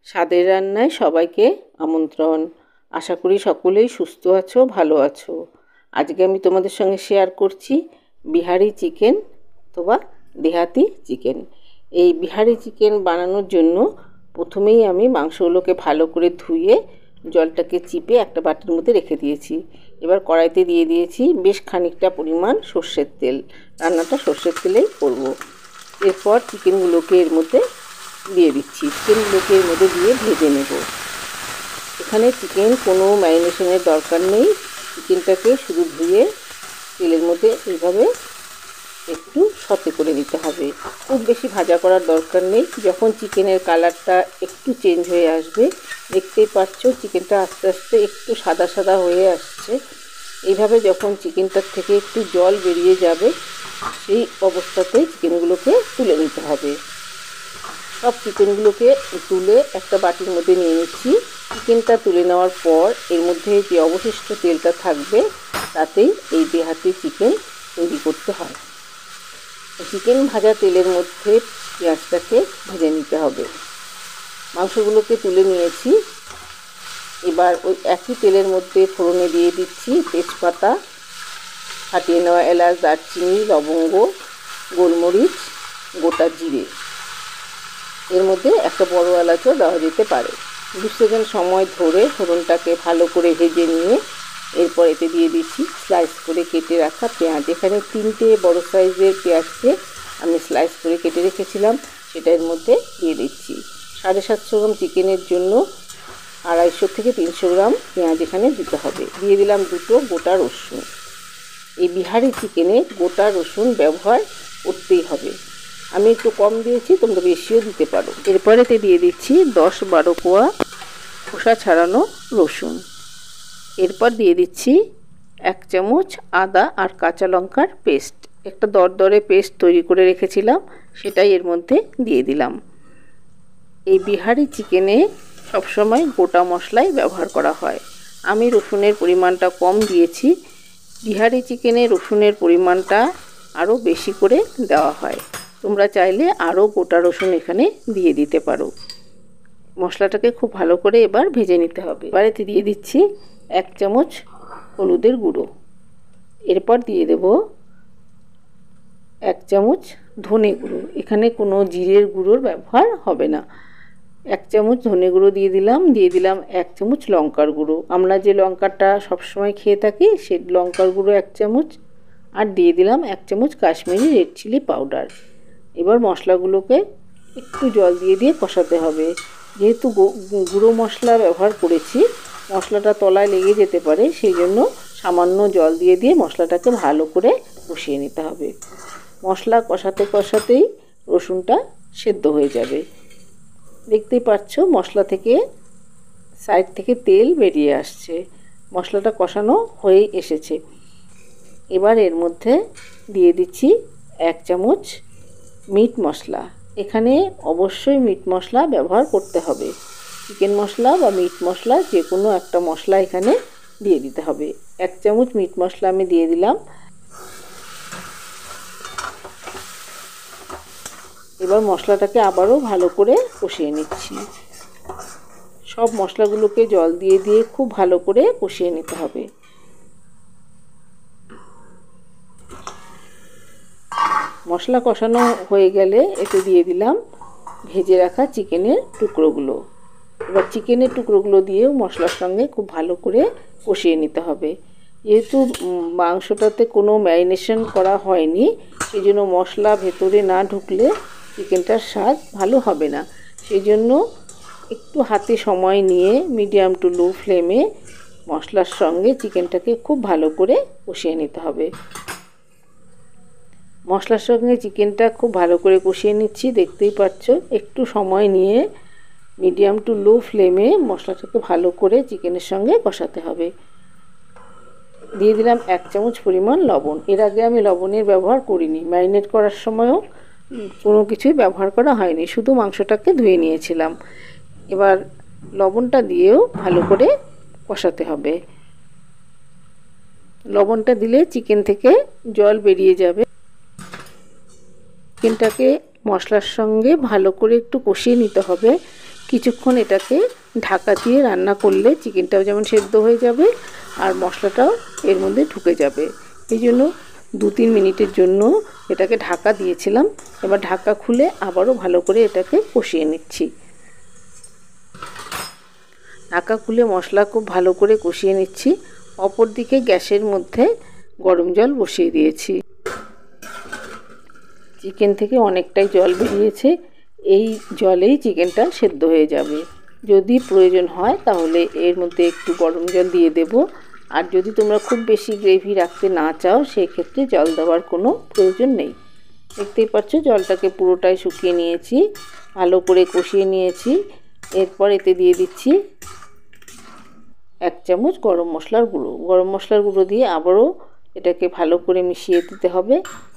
স্বাদের রান্নায় সবাইকে আমন্ত্রণ। আশা করি সকলেই সুস্থ আছো, ভালো আছো। আজকে আমি তোমাদের সঙ্গে শেয়ার করছি বিহারি চিকেন অথবা দেহাতি চিকেন। এই বিহারি চিকেন বানানোর জন্য প্রথমেই আমি মাংসগুলোকে ভালো করে ধুয়ে জলটাকে চিপে একটা বাটির মধ্যে রেখে দিয়েছি। এবার কড়াইতে দিয়ে দিয়েছি বেশ খানিকটা পরিমাণ সর্ষের তেল। রান্নাটা সর্ষের তেলেই করব। এরপর চিকেনগুলোকে এর মধ্যে দিয়ে দিচ্ছি। চিকেনগুলোকে এর মধ্যে দিয়ে ভেজে নেব। এখানে চিকেন কোনো ম্যারিনেশনের দরকার নেই। চিকেনটাকে শুধু ধুয়ে তেলের মধ্যে এইভাবে একটু সতে করে নিতে হবে। খুব বেশি ভাজা করার দরকার নেই। যখন চিকেনের কালারটা একটু চেঞ্জ হয়ে আসবে, দেখতেই পাচ্ছ চিকেনটা আস্তে আস্তে একটু সাদা সাদা হয়ে আসছে। এইভাবে যখন চিকেনটার থেকে একটু জল বেরিয়ে যাবে, সেই অবস্থাতেই চিকেনগুলোকে তুলে নিতে হবে। সব চিকেনগুলোকে তুলে একটা বাটির মধ্যে নিয়ে নিচ্ছি। চিকেনটা তুলে নেওয়ার পর এর মধ্যে যে অবশিষ্ট তেলটা থাকবে তাতেই এই দেহাতি চিকেন তৈরি করতে হয়। চিকেন ভাজা তেলের মধ্যে পেঁয়াজটাকে ভেজে নিতে হবে। মাংসগুলোকে তুলে নিয়েছি। এবার ওই একই তেলের মধ্যে ফোড়নে দিয়ে দিচ্ছি তেজপাতা, ফাটিয়ে নেওয়া এলাচ, দারচিনি, লবঙ্গ, গোলমরিচ, গোটা জিরে। এর মধ্যে একটা বড় এলাচও দেওয়া যেতে পারে। 2 সেকেন্ড সময় ধরে ফোড়নটাকে ভালো করে ভেজে নিয়ে এরপর এতে দিয়ে দিচ্ছি স্লাইস করে কেটে রাখা পেঁয়াজ। এখানে 3টে বড় সাইজের পেঁয়াজকে আমি স্লাইস করে কেটে রেখেছিলাম, সেটা এর মধ্যে দিয়ে দিচ্ছি। 750 গ্রাম চিকেনের জন্য 250 থেকে 300 গ্রাম পেঁয়াজ এখানে দিতে হবে। দিয়ে দিলাম 2টো গোটা রসুন। এই বিহারি চিকেনে গোটা রসুন ব্যবহার করতেই হবে। আমি একটু কম দিয়েছি, তোমরা বেশিও দিতে পারো। এরপরেতে দিয়ে দিচ্ছি 10-12 কোয়া খোসা ছাড়ানো রসুন। এরপর দিয়ে দিচ্ছি 1 চামচ আদা আর কাঁচা লঙ্কার পেস্ট। একটা দরদরে পেস্ট তৈরি করে রেখেছিলাম, সেটাই এর মধ্যে দিয়ে দিলাম। এই বিহারি চিকেনে সবসময় গোটা মশলাই ব্যবহার করা হয়। আমি রসুনের পরিমাণটা কম দিয়েছি। বিহারি চিকেনে রসুনের পরিমাণটা আরও বেশি করে দেওয়া হয়। তোমরা চাইলে আরও গোটা রসুন এখানে দিয়ে দিতে পারো। মশলাটাকে খুব ভালো করে এবার ভেজে নিতে হবে। এবারেতে দিয়ে দিচ্ছি 1 চামচ হলুদের গুঁড়ো। এরপর দিয়ে দেব 1 চামচ ধনে গুঁড়ো। এখানে কোনো জিরের গুঁড়োর ব্যবহার হবে না। 1 চামচ ধনে গুঁড়ো দিয়ে দিলাম। 1 চামচ লঙ্কার গুঁড়ো। আমরা যে লঙ্কাটা সবসময় খেয়ে থাকি সেই লঙ্কার গুঁড়ো 1 চামচ। আর দিয়ে দিলাম 1 চামচ কাশ্মীরি রেড চিলি পাউডার। এবার মশলাগুলোকে একটু জল দিয়ে দিয়ে কষাতে হবে। যেহেতু গুঁড়ো মশলা ব্যবহার করেছি, মশলাটা তলায় লেগে যেতে পারে, সেই জন্য সামান্য জল দিয়ে দিয়ে মশলাটাকে ভালো করে কষিয়ে নিতে হবে। মশলা কষাতে কষাতেই রসুনটা সেদ্ধ হয়ে যাবে। দেখতেই পাচ্ছ মশলা থেকে সাইড থেকে তেল বেরিয়ে আসছে। মশলাটা কষানো হয়ে এসেছে। এবার এর মধ্যে দিয়ে দিচ্ছি 1 চামচ মিট মশলা। এখানে অবশ্যই মিট মশলা ব্যবহার করতে হবে। চিকেন মশলা বা মিট মশলা যে কোনো একটা মশলা এখানে দিয়ে দিতে হবে। 1 চামচ মিট মশলা আমি দিয়ে দিলাম। এবার মশলাটাকে আবারও ভালো করে কষিয়ে নিচ্ছি। সব মশলাগুলোকে জল দিয়ে দিয়ে খুব ভালো করে কষিয়ে নিতে হবে। মশলা কষানো হয়ে গেলে এতে দিয়ে দিলাম ভেজে রাখা চিকেনের টুকরোগুলো। এবার চিকেনের টুকরোগুলো দিয়েও মশলার সঙ্গে খুব ভালো করে কষিয়ে নিতে হবে। যেহেতু মাংসটাতে কোনো ম্যারিনেশন করা হয়নি, সেই জন্য মশলা ভেতরে না ঢুকলে চিকেনটার স্বাদ ভালো হবে না। সেই জন্য একটু হাতে সময় নিয়ে মিডিয়াম টু লো ফ্লেমে মশলার সঙ্গে চিকেনটাকে খুব ভালো করে কষিয়ে নিতে হবে। মশলার সঙ্গে চিকেনটা খুব ভালো করে কষিয়ে নিচ্ছি। দেখতেই পাচ্ছ একটু সময় নিয়ে মিডিয়াম টু লো ফ্লেমে মশলাটাকে ভালো করে চিকেনের সঙ্গে কষাতে হবে। দিয়ে দিলাম 1 চামচ পরিমাণ লবণ। এর আগে আমি লবণের ব্যবহার করিনি। ম্যারিনেট করার সময়ও কোনো কিছুই ব্যবহার করা হয়নি, শুধু মাংসটাকে ধুয়ে নিয়েছিলাম। এবার লবণটা দিয়েও ভালো করে কষাতে হবে। লবণটা দিলে চিকেন থেকে জল বেরিয়ে যাবে। চিকেনটাকে মশলার সঙ্গে ভালো করে একটু কষিয়ে নিতে হবে। কিছুক্ষণ এটাকে ঢাকা দিয়ে রান্না করলে চিকেনটাও যেমন সেদ্ধ হয়ে যাবে আর মশলাটাও এর মধ্যে ঢুকে যাবে। এই জন্য 2-3 মিনিটের জন্য এটাকে ঢাকা দিয়েছিলাম। এবার ঢাকা খুলে আবারও ভালো করে এটাকে কষিয়ে নিচ্ছি। ঢাকা খুলে মশলা খুব ভালো করে কষিয়ে নিচ্ছি। অপর দিকে গ্যাসের মধ্যে গরম জল বসিয়ে দিয়েছি। চিকেন থেকে অনেকটাই জল বেরিয়েছে। এই জলেই চিকেনটা সেদ্ধ হয়ে যাবে। যদি প্রয়োজন হয় তাহলে এর মধ্যে একটু গরম জল দিয়ে দেব। আর যদি তোমরা খুব বেশি গ্রেভি রাখতে না চাও সেই ক্ষেত্রে জল দেওয়ার কোনো প্রয়োজন নেই। দেখতেই পাচ্ছ জলটাকে পুরোটাই শুকিয়ে নিয়েছি, ভালো করে কষিয়ে নিয়েছি। এরপর এতে দিয়ে দিচ্ছি 1 চামচ গরম মশলার গুঁড়ো। গরম মশলার গুঁড়ো দিয়ে আবারও এটাকে ভালো করে মিশিয়ে দিতে হবে।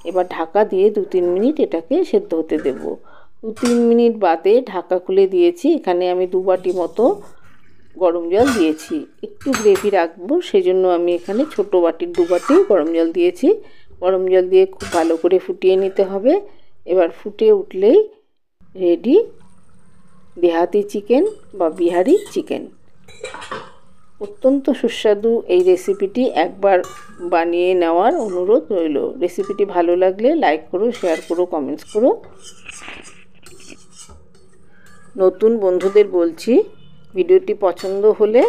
এবার ঢাকা দিয়ে 2-3 মিনিট এটাকে সেদ্ধ হতে দেব। 2-3 মিনিট বাদে ঢাকা খুলে দিয়েছি। এখানে আমি 2 বাটি মতো গরম জল দিয়েছি। একটু গ্রেভি রাখবো সেজন্য আমি এখানে ছোট বাটির 2 বাটি গরম জল দিয়েছি। গরম জল দিয়ে খুব ভালো করে ফুটিয়ে নিতে হবে। এবার ফুটে উঠলেই রেডি দেহাতি চিকেন বা বিহারি চিকেন। অত্যন্ত সুস্বাদু এই রেসিপিটি একবার বানিয়ে নেওয়ার অনুরোধ রইল। রেসিপিটি ভালো লাগলে লাইক করো, শেয়ার করো, কমেন্টস করো। নতুন বন্ধুদের বলছি, ভিডিওটি পছন্দ হলে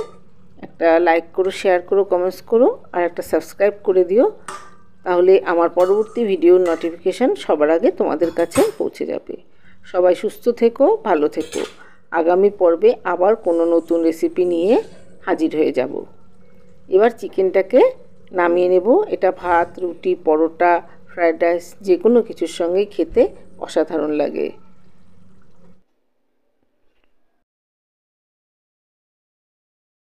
একটা লাইক করো, শেয়ার করো, কমেন্টস করো আর একটা সাবস্ক্রাইব করে দিও। তাহলে আমার পরবর্তী ভিডিওর নোটিফিকেশান সবার আগে তোমাদের কাছে পৌঁছে যাবে। সবাই সুস্থ থেকো, ভালো থেকো। আগামী পর্বে আবার কোনো নতুন রেসিপি নিয়ে হাজির হয়ে যাব। এবার চিকেনটাকে নামিয়ে নেব। এটা ভাত, রুটি, পরোটা, ফ্রায়েড রাইস যে কোনো কিছুর সঙ্গেই খেতে অসাধারণ লাগে।